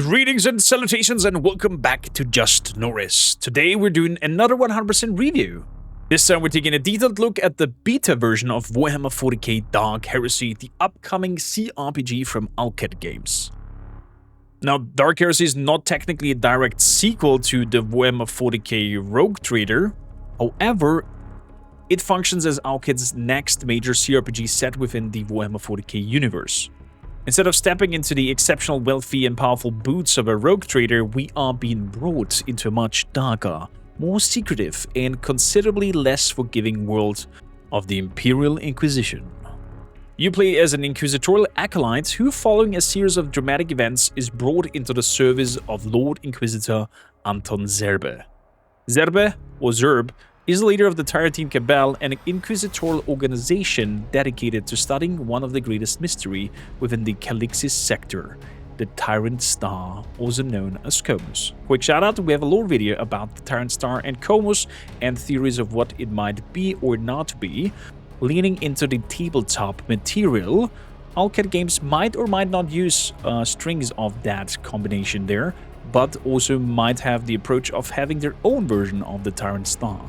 Greetings and salutations and welcome back to Just Norris. Today we're doing another 100% review. This time we're taking a detailed look at the beta version of Warhammer 40k Dark Heresy, the upcoming CRPG from Owlcat Games. Now, Dark Heresy is not technically a direct sequel to the Warhammer 40k Rogue Trader. However, it functions as Owlcat's next major CRPG set within the Warhammer 40k universe. Instead of stepping into the exceptional wealthy and powerful boots of a rogue trader, we are being brought into a much darker, more secretive, and considerably less forgiving world of the Imperial Inquisition. You play as an inquisitorial acolyte who, following a series of dramatic events, is brought into the service of Lord Inquisitor Anton Zerbe. Zerbe, or Zerb, is the leader of the Tyrantine Cabal, an inquisitorial organization dedicated to studying one of the greatest mystery within the Calixis Sector, the Tyrant Star, also known as Comos. Quick shout out, we have a lore video about the Tyrant Star and Comos and theories of what it might be or not be. Leaning into the tabletop material, Owlcat Games might or might not use strings of that combination there, but also might have the approach of having their own version of the Tyrant Star.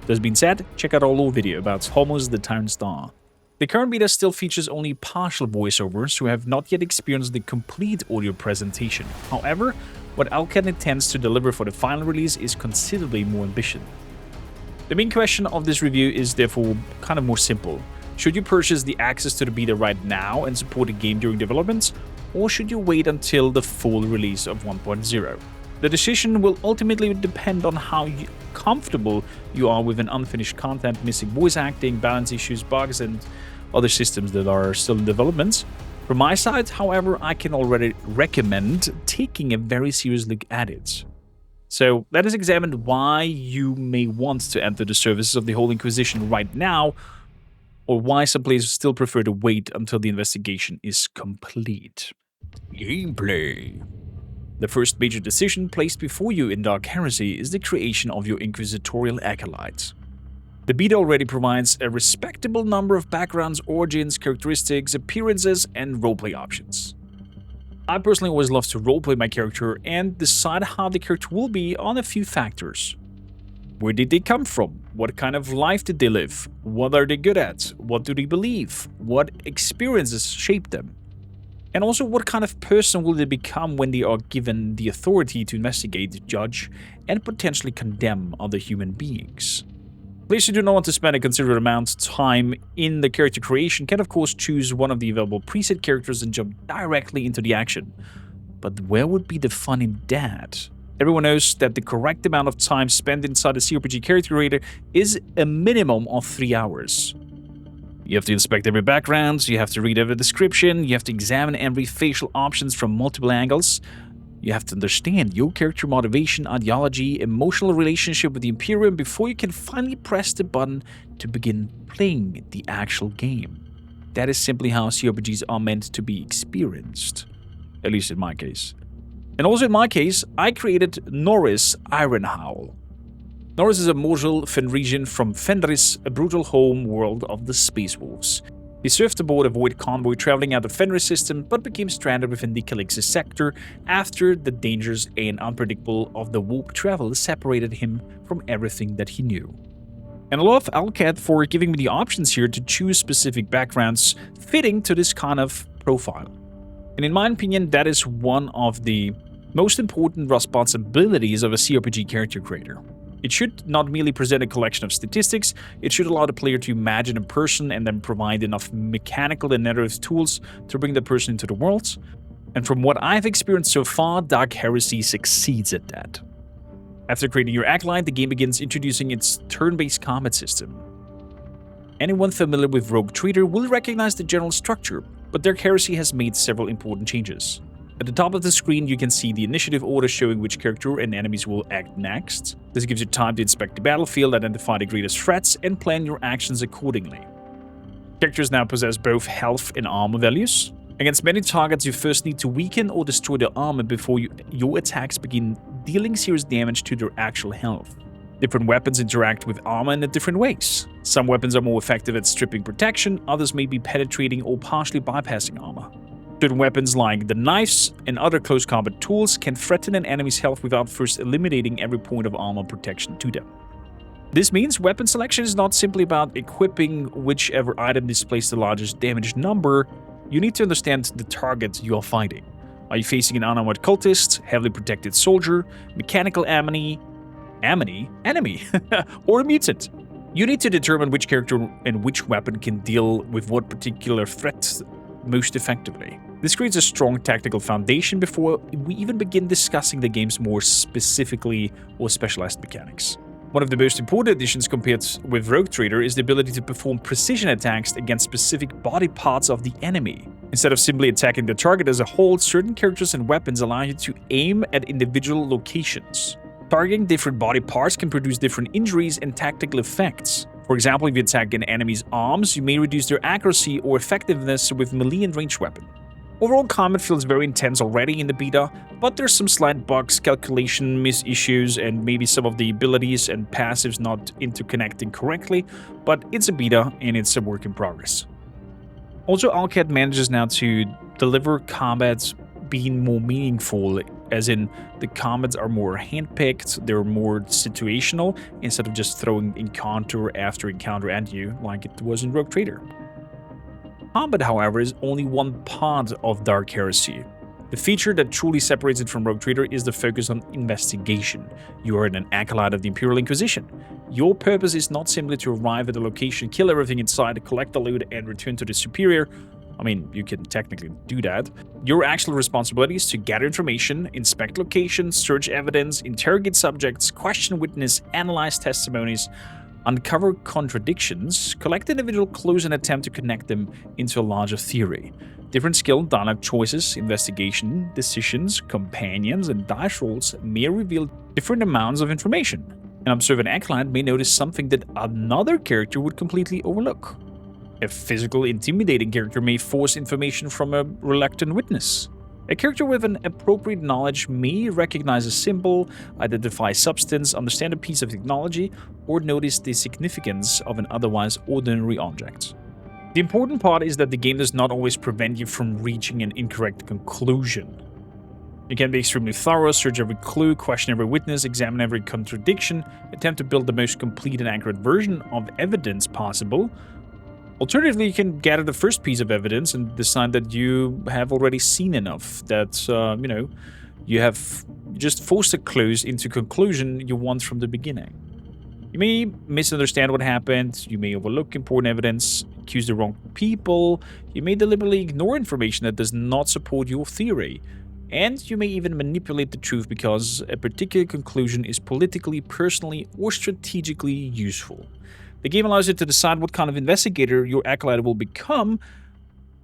That being said, check out our lore video about Homos the Tyrant Star. The current beta still features only partial voiceovers who have not yet experienced the complete audio presentation. However, what Owlcat intends to deliver for the final release is considerably more ambitious. The main question of this review is therefore kind of more simple. Should you purchase the access to the beta right now and support the game during development, or should you wait until the full release of 1.0? The decision will ultimately depend on how comfortable you are with an unfinished content, missing voice acting, balance issues, bugs, and other systems that are still in development. From my side, however, I can already recommend taking a very serious look at it. So let us examine why you may want to enter the services of the Holy Inquisition right now, or why some players still prefer to wait until the investigation is complete. Gameplay. The first major decision placed before you in Dark Heresy is the creation of your inquisitorial acolyte. The beta already provides a respectable number of backgrounds, origins, characteristics, appearances, and roleplay options. I personally always love to roleplay my character and decide how the character will be on a few factors. Where did they come from? What kind of life did they live? What are they good at? What do they believe? What experiences shaped them? And also, what kind of person will they become when they are given the authority to investigate, judge, and potentially condemn other human beings? Players who do not want to spend a considerable amount of time in the character creation can of course choose one of the available preset characters and jump directly into the action. But where would be the fun in that? Everyone knows that the correct amount of time spent inside a CRPG character creator is a minimum of 3 hours. You have to inspect every background, you have to read every description, you have to examine every facial options from multiple angles. You have to understand your character motivation, ideology, emotional relationship with the Imperium before you can finally press the button to begin playing the actual game. That is simply how CRPGs are meant to be experienced. At least in my case. And also in my case, I created Norris Ironhowl. Norris is a mortal Fenrisian from Fenris, a brutal home world of the Space Wolves. He served aboard a void convoy traveling out of Fenris system, but became stranded within the Calixis Sector after the dangers and unpredictable of the warp travel separated him from everything that he knew. And I love Owlcat for giving me the options here to choose specific backgrounds fitting to this kind of profile. And in my opinion, that is one of the most important responsibilities of a CRPG character creator. It should not merely present a collection of statistics, it should allow the player to imagine a person and then provide enough mechanical and narrative tools to bring the person into the world. And from what I've experienced so far, Dark Heresy succeeds at that. After creating your acolyte, the game begins introducing its turn-based combat system. Anyone familiar with Rogue Trader will recognize the general structure, but Dark Heresy has made several important changes. At the top of the screen, you can see the initiative order showing which character and enemies will act next. This gives you time to inspect the battlefield, identify the greatest threats, and plan your actions accordingly. Characters now possess both health and armor values. Against many targets, you first need to weaken or destroy their armor before your attacks begin dealing serious damage to their actual health. Different weapons interact with armor in different ways. Some weapons are more effective at stripping protection, others may be penetrating or partially bypassing armor. Certain weapons like the knives and other close combat tools can threaten an enemy's health without first eliminating every point of armor protection to them. This means weapon selection is not simply about equipping whichever item displays the largest damage number. You need to understand the target you are fighting. Are you facing an unarmored cultist, heavily protected soldier, mechanical enemy, or a mutant? You need to determine which character and which weapon can deal with what particular threat most effectively. This creates a strong tactical foundation before we even begin discussing the game's more specifically or specialized mechanics. One of the most important additions compared with Rogue Trader is the ability to perform precision attacks against specific body parts of the enemy. Instead of simply attacking the target as a whole, certain characters and weapons allow you to aim at individual locations. Targeting different body parts can produce different injuries and tactical effects. For example, if you attack an enemy's arms, you may reduce their accuracy or effectiveness with melee and ranged weapon. Overall, combat feels very intense already in the beta, but there's some slight bugs, calculation mis-issues, and maybe some of the abilities and passives not interconnecting correctly, but it's a beta and it's a work in progress. Also, Owlcat manages now to deliver combats being more meaningful, as in the combats are more handpicked, they're more situational, instead of just throwing encounter after encounter at you like it was in Rogue Trader. Combat, however, is only one part of Dark Heresy. The feature that truly separates it from Rogue Trader is the focus on investigation. You are an acolyte of the Imperial Inquisition. Your purpose is not simply to arrive at the location, kill everything inside, collect the loot, and return to the Superior. I mean, you can technically do that. Your actual responsibility is to gather information, inspect locations, search evidence, interrogate subjects, question witness, analyze testimonies, uncover contradictions, collect individual clues and attempt to connect them into a larger theory. Different skill, dialogue choices, investigation, decisions, companions, and dice rolls may reveal different amounts of information. An observant acolyte may notice something that another character would completely overlook. A physical, intimidating character may force information from a reluctant witness. A character with an appropriate knowledge may recognize a symbol, identify substance, understand a piece of technology, or notice the significance of an otherwise ordinary object. The important part is that the game does not always prevent you from reaching an incorrect conclusion. You can be extremely thorough, search every clue, question every witness, examine every contradiction, attempt to build the most complete and accurate version of evidence possible. Alternatively, you can gather the first piece of evidence and decide that you have already seen enough, that, you have just forced the clues into conclusion you want from the beginning. You may misunderstand what happened, you may overlook important evidence, accuse the wrong people, you may deliberately ignore information that does not support your theory, and you may even manipulate the truth because a particular conclusion is politically, personally, or strategically useful. The game allows you to decide what kind of investigator your acolyte will become.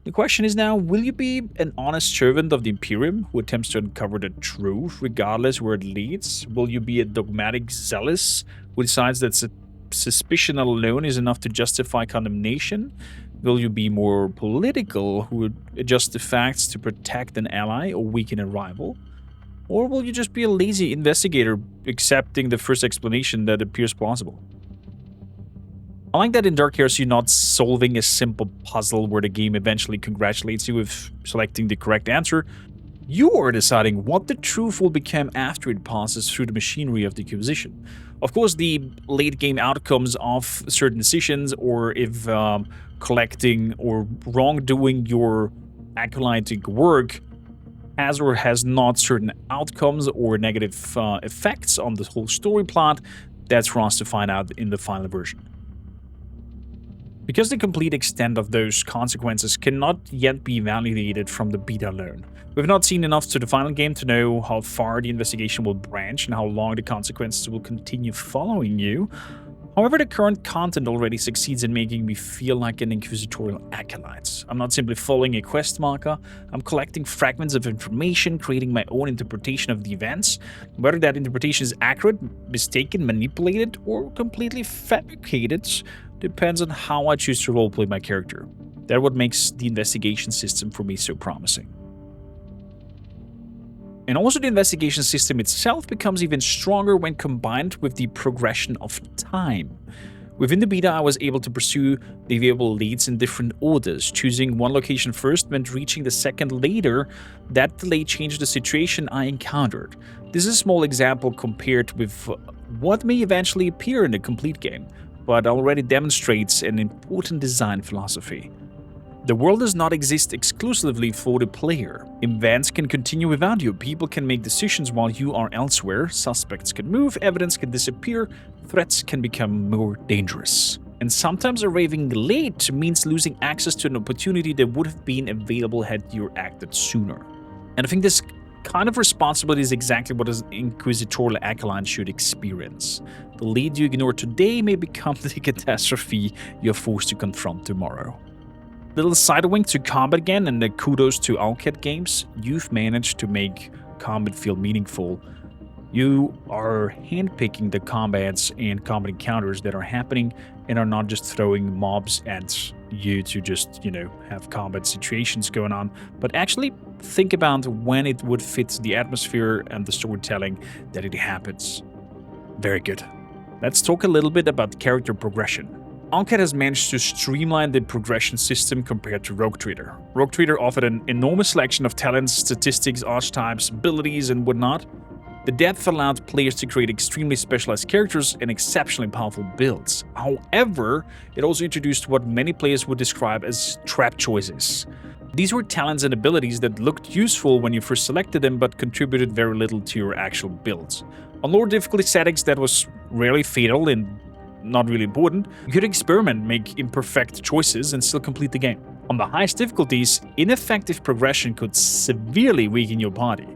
The question is now, will you be an honest servant of the Imperium who attempts to uncover the truth regardless where it leads? Will you be a dogmatic zealous who decides that suspicion alone is enough to justify condemnation? Will you be more political who would adjust the facts to protect an ally or weaken a rival? Or will you just be a lazy investigator accepting the first explanation that appears plausible? I like that in Dark Heresy, you're not solving a simple puzzle where the game eventually congratulates you with selecting the correct answer. You are deciding what the truth will become after it passes through the machinery of the Inquisition. Of course, the late-game outcomes of certain decisions, or if collecting or wrongdoing your acolytic work has or has not certain outcomes or negative effects on the whole story plot, that's for us to find out in the final version. Because the complete extent of those consequences cannot yet be validated from the beta alone. We've not seen enough to the final game to know how far the investigation will branch and how long the consequences will continue following you. However, the current content already succeeds in making me feel like an inquisitorial acolyte. I'm not simply following a quest marker, I'm collecting fragments of information, creating my own interpretation of the events. Whether that interpretation is accurate, mistaken, manipulated, or completely fabricated depends on how I choose to roleplay my character. That's what makes the investigation system for me so promising. And also the investigation system itself becomes even stronger when combined with the progression of time. Within the beta, I was able to pursue the available leads in different orders. Choosing one location first meant reaching the second later. That delay changed the situation I encountered. This is a small example compared with what may eventually appear in a complete game, but already demonstrates an important design philosophy. The world does not exist exclusively for the player. Events can continue without you, people can make decisions while you are elsewhere, suspects can move, evidence can disappear, threats can become more dangerous. And sometimes arriving late means losing access to an opportunity that would have been available had you acted sooner. And I think this kind of responsibility is exactly what an inquisitorial acolyte should experience. The lead you ignore today may become the catastrophe you're forced to confront tomorrow. Little side wink to combat again, and a kudos to Owlcat Games. You've managed to make combat feel meaningful. You are handpicking the combats and combat encounters that are happening and are not just throwing mobs at you to just, have combat situations going on, but actually think about when it would fit the atmosphere and the storytelling that it happens. Very good. Let's talk a little bit about character progression. Owlcat has managed to streamline the progression system compared to Rogue Trader. Rogue Trader offered an enormous selection of talents, statistics, archetypes, abilities, and whatnot. The depth allowed players to create extremely specialized characters and exceptionally powerful builds. However, it also introduced what many players would describe as trap choices. These were talents and abilities that looked useful when you first selected them, but contributed very little to your actual builds. On lower difficulty settings, that was rarely fatal and not really important. You could experiment, make imperfect choices, and still complete the game. On the highest difficulties, ineffective progression could severely weaken your party.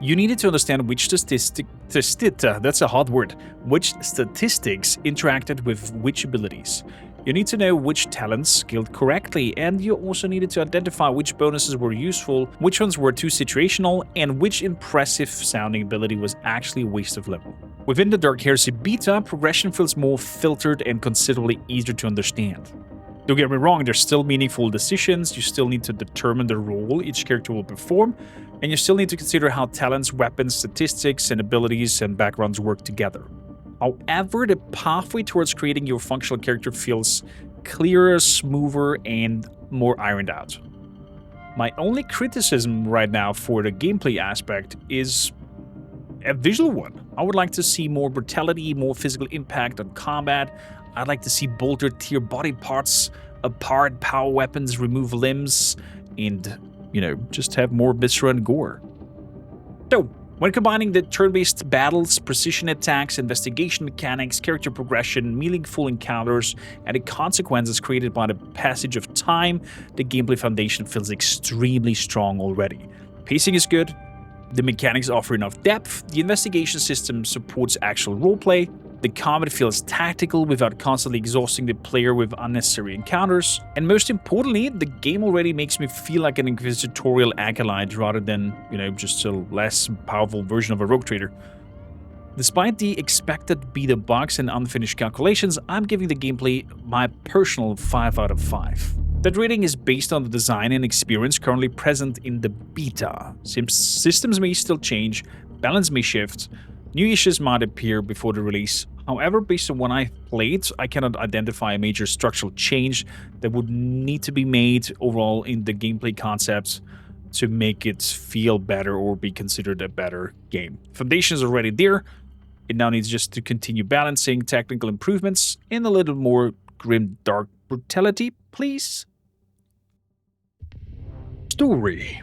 You needed to understand which that's a hard word, which statistics interacted with which abilities. You need to know which talents scaled correctly, and you also needed to identify which bonuses were useful, which ones were too situational, and which impressive sounding ability was actually a waste of level. Within the Dark Heresy beta, progression feels more filtered and considerably easier to understand. Don't get me wrong, there's still meaningful decisions, you still need to determine the role each character will perform, and you still need to consider how talents, weapons, statistics, and abilities and backgrounds work together. However, the pathway towards creating your functional character feels clearer, smoother, and more ironed out. My only criticism right now for the gameplay aspect is a visual one. I would like to see more brutality, more physical impact on combat. I'd like to see bolted tear body parts apart, power weapons, remove limbs, and, just have more viscera and gore. So, when combining the turn-based battles, precision attacks, investigation mechanics, character progression, meaningful encounters, and the consequences created by the passage of time, the gameplay foundation feels extremely strong already. Pacing is good, the mechanics offer enough depth, the investigation system supports actual roleplay, the combat feels tactical without constantly exhausting the player with unnecessary encounters, and most importantly, the game already makes me feel like an inquisitorial acolyte rather than, just a less powerful version of a rogue trader. Despite the expected beta bugs and unfinished calculations, I'm giving the gameplay my personal 5 out of 5. That rating is based on the design and experience currently present in the beta. Systems may still change, balance may shift, new issues might appear before the release. However, based on what I've played, I cannot identify a major structural change that would need to be made overall in the gameplay concepts to make it feel better or be considered a better game. Foundation is already there. It now needs just to continue balancing technical improvements and a little more grim dark brutality, please. Story.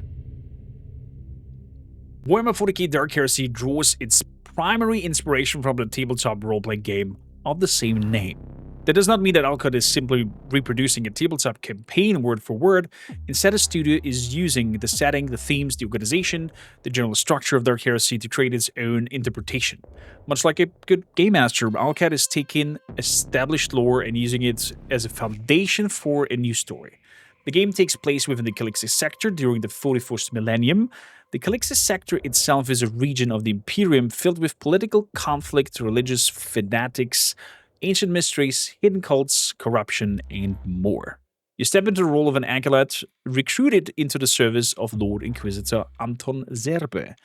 Warhammer 40k Dark Heresy draws its primary inspiration from the tabletop roleplay game of the same name. That does not mean that Owlcat is simply reproducing a tabletop campaign word for word. Instead, the studio is using the setting, the themes, the organization, the general structure of Dark Heresy to create its own interpretation. Much like a good game master, Owlcat is taking established lore and using it as a foundation for a new story. The game takes place within the Calixis Sector during the 41st millennium. The Calixis Sector itself is a region of the Imperium filled with political conflict, religious fanatics, ancient mysteries, hidden cults, corruption, and more. You step into the role of an acolyte recruited into the service of Lord Inquisitor Anton Zerbe.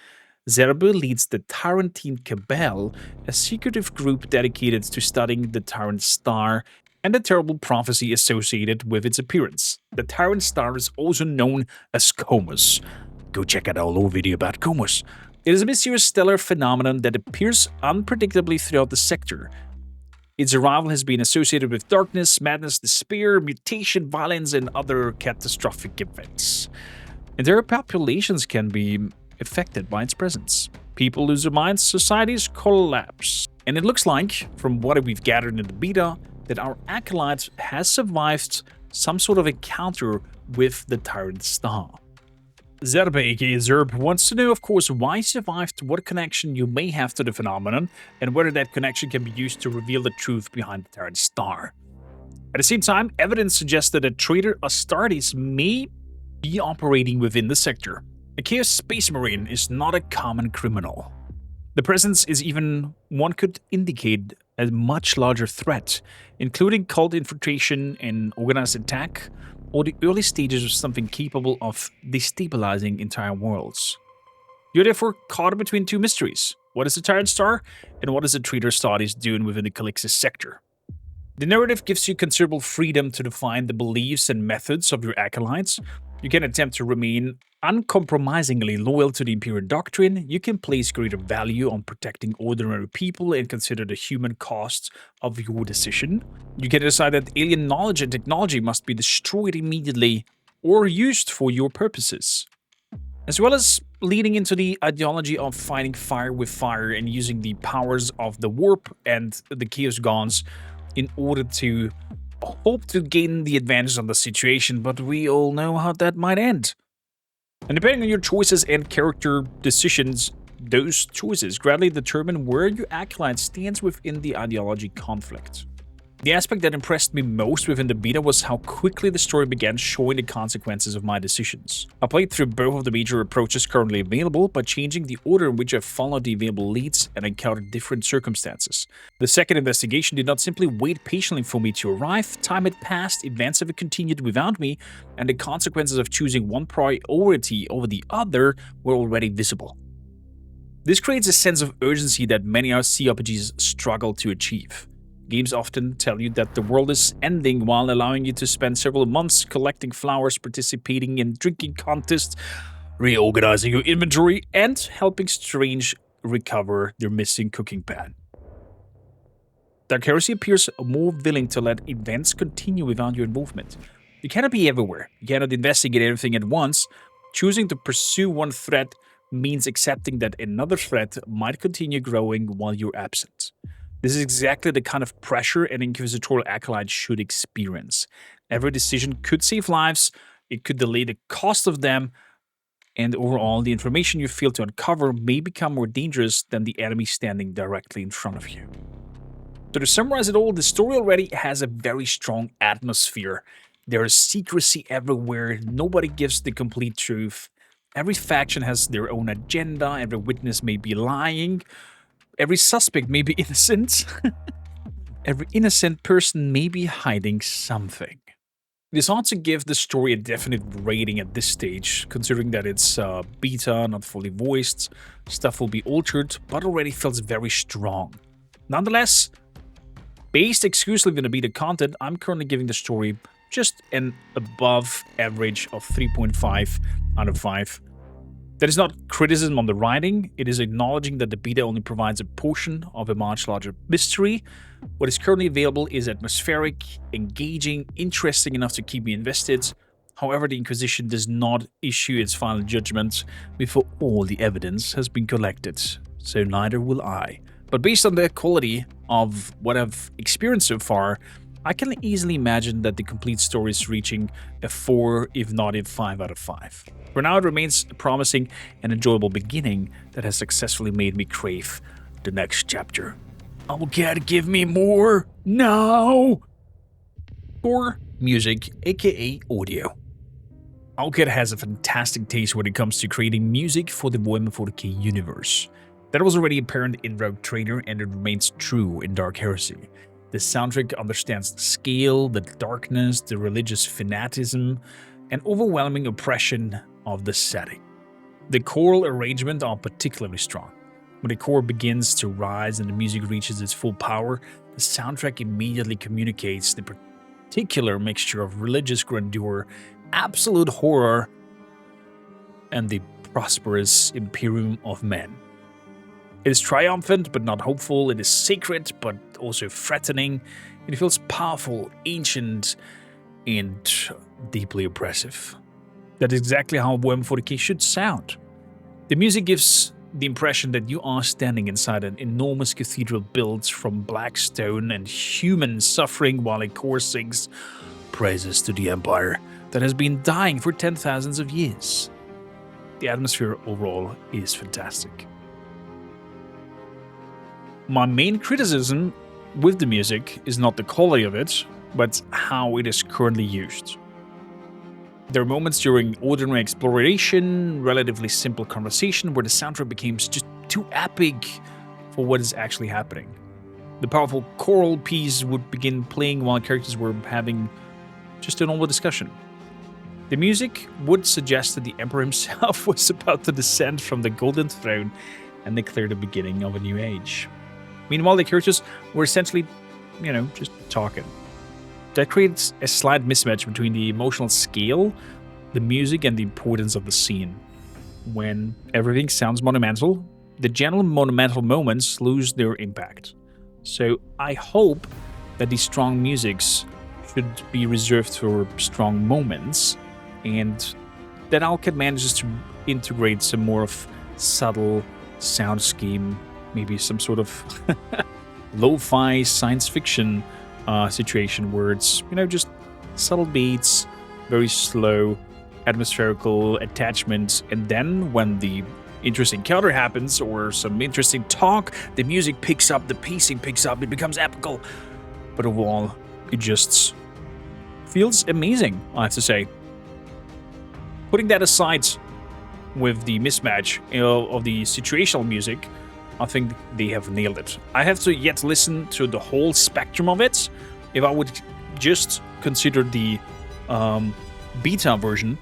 Zerbe leads the Tarantine Cabal, a secretive group dedicated to studying the Tyrant Star and the terrible prophecy associated with its appearance. The Tyrant Star is also known as Comus. Go check out our whole video about Comus. It is a mysterious stellar phenomenon that appears unpredictably throughout the sector. Its arrival has been associated with darkness, madness, despair, mutation, violence, and other catastrophic events. Entire populations can be affected by its presence. People lose their minds, societies collapse. And it looks like, from what we've gathered in the beta, that our acolyte has survived some sort of encounter with the Tyrant Star. Zerbe, aka Zerb, wants to know, of course, why he survived, what connection you may have to the phenomenon, and whether that connection can be used to reveal the truth behind the Tyrant Star. At the same time, evidence suggests that a traitor Astartes may be operating within the sector. A Chaos Space Marine is not a common criminal. The presence is even, one could indicate, a much larger threat, including cult infiltration and organized attack, or the early stages of something capable of destabilizing entire worlds. You're therefore caught between two mysteries. What is the Tyrant Star, and what is the traitor Astartes doing within the Calixis Sector? The narrative gives you considerable freedom to define the beliefs and methods of your acolytes. You can attempt to remain uncompromisingly loyal to the Imperial doctrine. You can place greater value on protecting ordinary people and consider the human costs of your decision. You can decide that alien knowledge and technology must be destroyed immediately or used for your purposes. As well as leading into the ideology of fighting fire with fire and using the powers of the warp and the Chaos Gods in order to hope to gain the advantage of the situation, but we all know how that might end. And depending on your choices and character decisions, those choices greatly determine where your acolyte stands within the ideology conflict. The aspect that impressed me most within the beta was how quickly the story began showing the consequences of my decisions. I played through both of the major approaches currently available by changing the order in which I followed the available leads and encountered different circumstances. The second investigation did not simply wait patiently for me to arrive, time had passed, events have continued without me, and the consequences of choosing one priority over the other were already visible. This creates a sense of urgency that many CRPGs struggle to achieve. Games often tell you that the world is ending while allowing you to spend several months collecting flowers, participating in drinking contests, reorganizing your inventory, and helping strange recover their missing cooking pan. Dark Heresy appears more willing to let events continue without your involvement. You cannot be everywhere. You cannot investigate everything at once. Choosing to pursue one threat means accepting that another threat might continue growing while you're absent. This is exactly the kind of pressure an inquisitorial acolyte should experience. Every decision could save lives, it could delay the cost of them, and overall, the information you fail to uncover may become more dangerous than the enemy standing directly in front of you. So to summarize it all, the story already has a very strong atmosphere. There is secrecy everywhere, nobody gives the complete truth. Every faction has their own agenda, every witness may be lying. Every suspect may be innocent. Every innocent person may be hiding something. It is hard to give the story a definite rating at this stage, considering that it's beta, not fully voiced, stuff will be altered, but already feels very strong. Nonetheless, based exclusively on the beta content, I'm currently giving the story just an above average of 3.5 out of 5. That is not criticism on the writing, it is acknowledging that the beta only provides a portion of a much larger mystery. What is currently available is atmospheric, engaging, interesting enough to keep me invested. However, the Inquisition does not issue its final judgment before all the evidence has been collected, so neither will I. But based on the quality of what I've experienced so far, I can easily imagine that the complete story is reaching a 4, if not a 5 out of 5. For now, it remains a promising and enjoyable beginning that has successfully made me crave the next chapter. Owlcat, give me more now! Score music, aka audio. Owlcat has a fantastic taste when it comes to creating music for the Warhammer 40k universe. That was already apparent in Rogue Trader, and it remains true in Dark Heresy. The soundtrack understands the scale, the darkness, the religious fanaticism, and overwhelming oppression of the setting. The choral arrangement are particularly strong. When the chord begins to rise and the music reaches its full power, the soundtrack immediately communicates the particular mixture of religious grandeur, absolute horror, and the prosperous imperium of men. It is triumphant but not hopeful, it is sacred but also threatening, it feels powerful, ancient, and deeply oppressive. That is exactly how Warhammer 40k should sound. The music gives the impression that you are standing inside an enormous cathedral built from black stone and human suffering while a chorus sings praises to the Empire that has been dying for 10,000s of years. The atmosphere overall is fantastic. My main criticism with the music is not the quality of it, but how it is currently used. There are moments during ordinary exploration, relatively simple conversation, where the soundtrack becomes just too epic for what is actually happening. The powerful choral piece would begin playing while characters were having just a normal discussion. The music would suggest that the Emperor himself was about to descend from the Golden Throne and declare the beginning of a new age. Meanwhile, the characters were essentially, just talking. That creates a slight mismatch between the emotional scale, the music, and the importance of the scene. When everything sounds monumental, the general monumental moments lose their impact. So I hope that these strong musics should be reserved for strong moments, and that Owlcat manages to integrate some more of subtle sound scheme, maybe some sort of lo-fi science fiction situation where it's, just subtle beats, very slow, atmospherical attachments, and then when the interesting encounter happens or some interesting talk, the music picks up, the pacing picks up, it becomes epical. But overall, it just feels amazing, I have to say. Putting that aside with the mismatch of the situational music, I think they have nailed it. I have to yet listen to the whole spectrum of it. If I would just consider the beta version,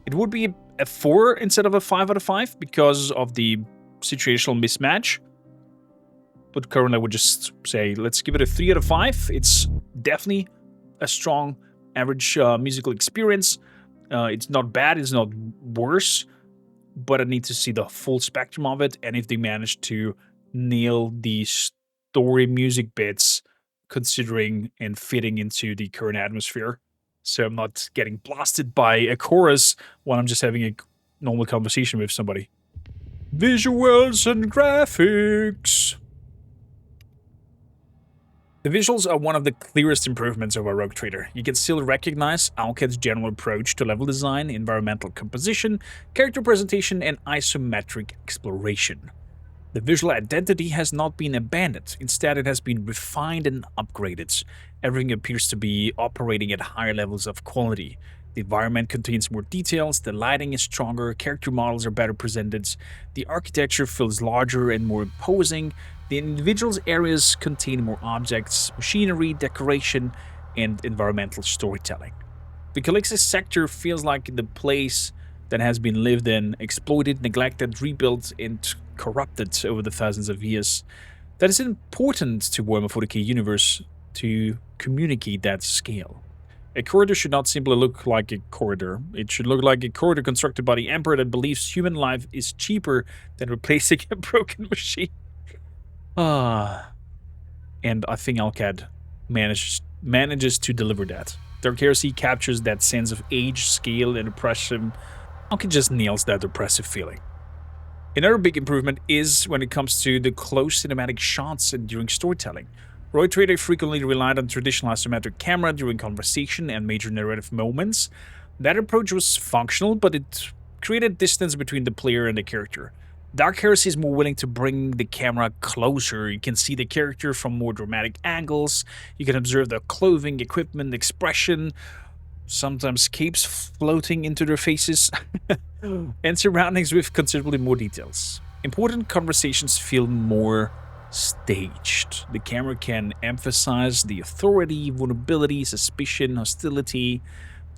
it would be a 4 instead of a 5 out of 5 because of the situational mismatch. But currently I would just say, let's give it a 3 out of 5. It's definitely a strong average musical experience. It's not bad, it's not worse, but I need to see the full spectrum of it, and if they manage to nail the story music bits, considering and fitting into the current atmosphere, so I'm not getting blasted by a chorus while I'm just having a normal conversation with somebody. Visuals and graphics. The visuals are one of the clearest improvements of our Rogue Trader. You can still recognize Owlcat's general approach to level design, environmental composition, character presentation, and isometric exploration. The visual identity has not been abandoned, instead it has been refined and upgraded. Everything appears to be operating at higher levels of quality. The environment contains more details, the lighting is stronger, character models are better presented, the architecture feels larger and more imposing, the individual areas contain more objects, machinery, decoration, and environmental storytelling. The Calixis Sector feels like the place that has been lived in, exploited, neglected, rebuilt, and corrupted over the thousands of years. That is important to Warhammer 40k universe to communicate that scale. A corridor should not simply look like a corridor. It should look like a corridor constructed by the Emperor that believes human life is cheaper than replacing a broken machine. And I think Owlcat manages to deliver that. Dark Heresy captures that sense of age, scale, and oppression. Owlcat just nails that oppressive feeling. Another big improvement is when it comes to the close cinematic shots and during storytelling. Rogue Trader frequently relied on traditional isometric camera during conversation and major narrative moments. That approach was functional, but it created distance between the player and the character. Dark Heresy is more willing to bring the camera closer. You can see the character from more dramatic angles. You can observe their clothing, equipment, expression, sometimes capes floating into their faces, and surroundings with considerably more details. Important conversations feel more staged. The camera can emphasize the authority, vulnerability, suspicion, hostility,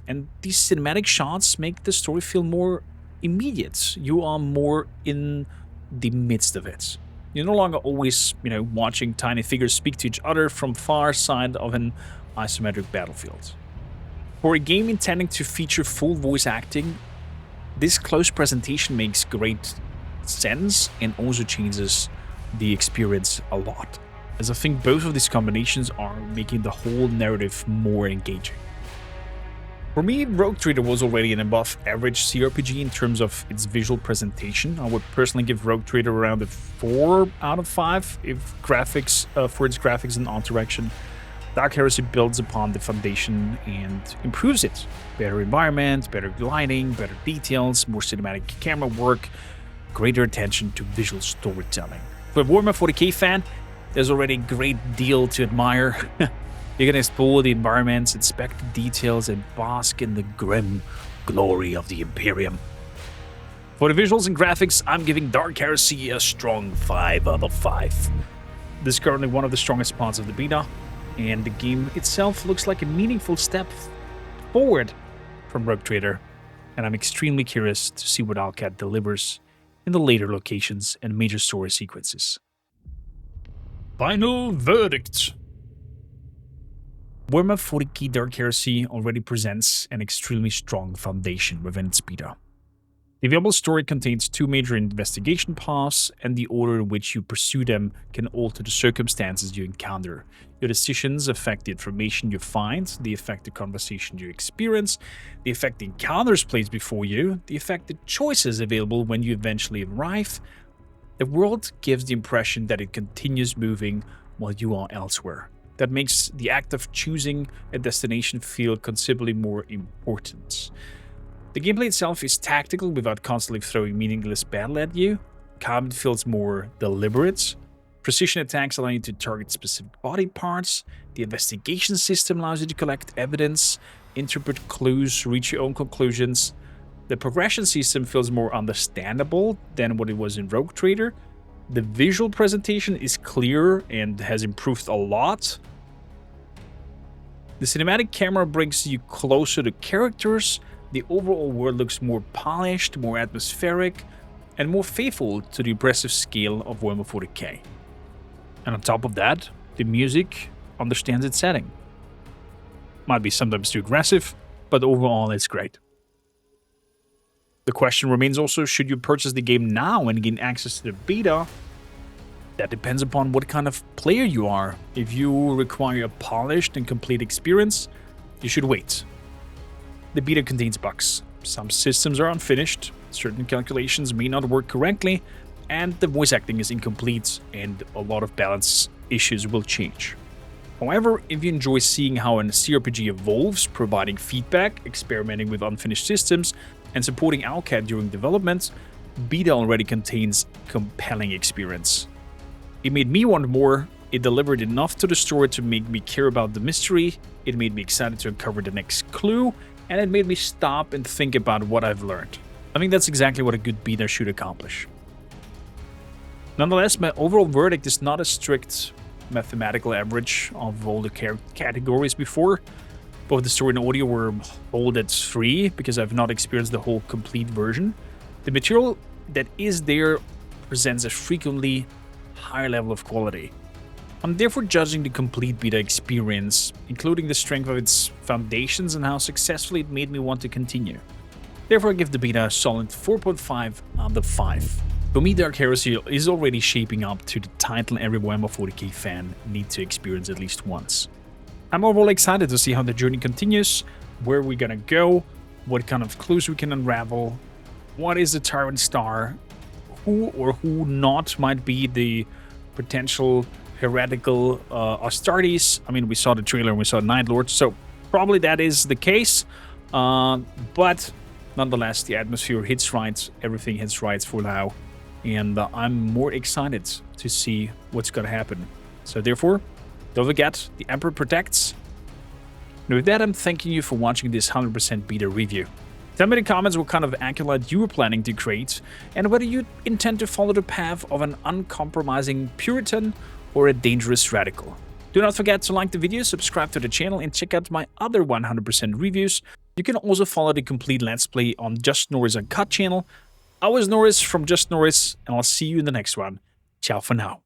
and these cinematic shots make the story feel more immediate. You are more in the midst of it. You're no longer always, watching tiny figures speak to each other from far side of an isometric battlefield. For a game intending to feature full voice acting, this close presentation makes great sense and also changes the experience a lot, as I think both of these combinations are making the whole narrative more engaging. For me, Rogue Trader was already an above average CRPG in terms of its visual presentation. I would personally give Rogue Trader around a 4 out of 5 if graphics, for its graphics and art direction. Dark Heresy builds upon the foundation and improves it. Better environment, better lighting, better details, more cinematic camera work, greater attention to visual storytelling. For a Warhammer 40k fan, there's already a great deal to admire. You can explore the environments, inspect the details, and bask in the grim glory of the Imperium. For the visuals and graphics, I'm giving Dark Heresy a strong 5 out of 5. This is currently one of the strongest parts of the beta, and the game itself looks like a meaningful step forward from Rogue Trader, and I'm extremely curious to see what Owlcat delivers in the later locations and major story sequences. Final verdict. Warhammer 40k Dark Heresy already presents an extremely strong foundation within its beta. The available story contains 2 major investigation paths, and the order in which you pursue them can alter the circumstances you encounter. Your decisions affect the information you find, they affect the conversation you experience, they affect the encounters placed before you, they affect the choices available when you eventually arrive. The world gives the impression that it continues moving while you are elsewhere. That makes the act of choosing a destination feel considerably more important. The gameplay itself is tactical without constantly throwing meaningless battle at you. Combat feels more deliberate. Precision attacks allow you to target specific body parts. The investigation system allows you to collect evidence, interpret clues, reach your own conclusions. The progression system feels more understandable than what it was in Rogue Trader. The visual presentation is clearer and has improved a lot. The cinematic camera brings you closer to characters. The overall world looks more polished, more atmospheric, and more faithful to the impressive scale of Warhammer 40k. And on top of that, the music understands its setting. Might be sometimes too aggressive, but overall it's great. The question remains also, should you purchase the game now and gain access to the beta? That depends upon what kind of player you are. If you require a polished and complete experience, you should wait. The beta contains bugs. Some systems are unfinished, certain calculations may not work correctly, and the voice acting is incomplete, and a lot of balance issues will change. However, if you enjoy seeing how a CRPG evolves, providing feedback, experimenting with unfinished systems, and supporting Owlcat during development, beta already contains compelling experience. It made me want more, it delivered enough to the story to make me care about the mystery, it made me excited to uncover the next clue, and it made me stop and think about what I've learned. I think that's exactly what a good beta should accomplish. Nonetheless, my overall verdict is not a strict mathematical average of all the categories before. Both the story and audio were all that's free because I've not experienced the whole complete version. The material that is there presents a frequently higher level of quality. I'm therefore judging the complete beta experience, including the strength of its foundations and how successfully it made me want to continue. Therefore I give the beta a solid 4.5 out of 5. For me, Dark Heresy is already shaping up to the title every Warhammer 40k fan needs to experience at least once. I'm overall excited to see how the journey continues, where we're gonna go, what kind of clues we can unravel, what is the Tyrant Star, who or who not might be the potential heretical Astartes. I mean, we saw the trailer and we saw Night Lord, so probably that is the case. But nonetheless, the atmosphere hits right, everything hits right for now, and I'm more excited to see what's gonna happen. So therefore, don't forget, the Emperor protects. And with that, I'm thanking you for watching this 100% beta review. Tell me in the comments what kind of acolyte you were planning to create, and whether you intend to follow the path of an uncompromising Puritan or a dangerous radical. Do not forget to like the video, subscribe to the channel, and check out my other 100% reviews You can also follow the complete Let's Play on Just Norris Uncut channel. I was Norris from Just Norris, and I'll see you in the next one. Ciao for now.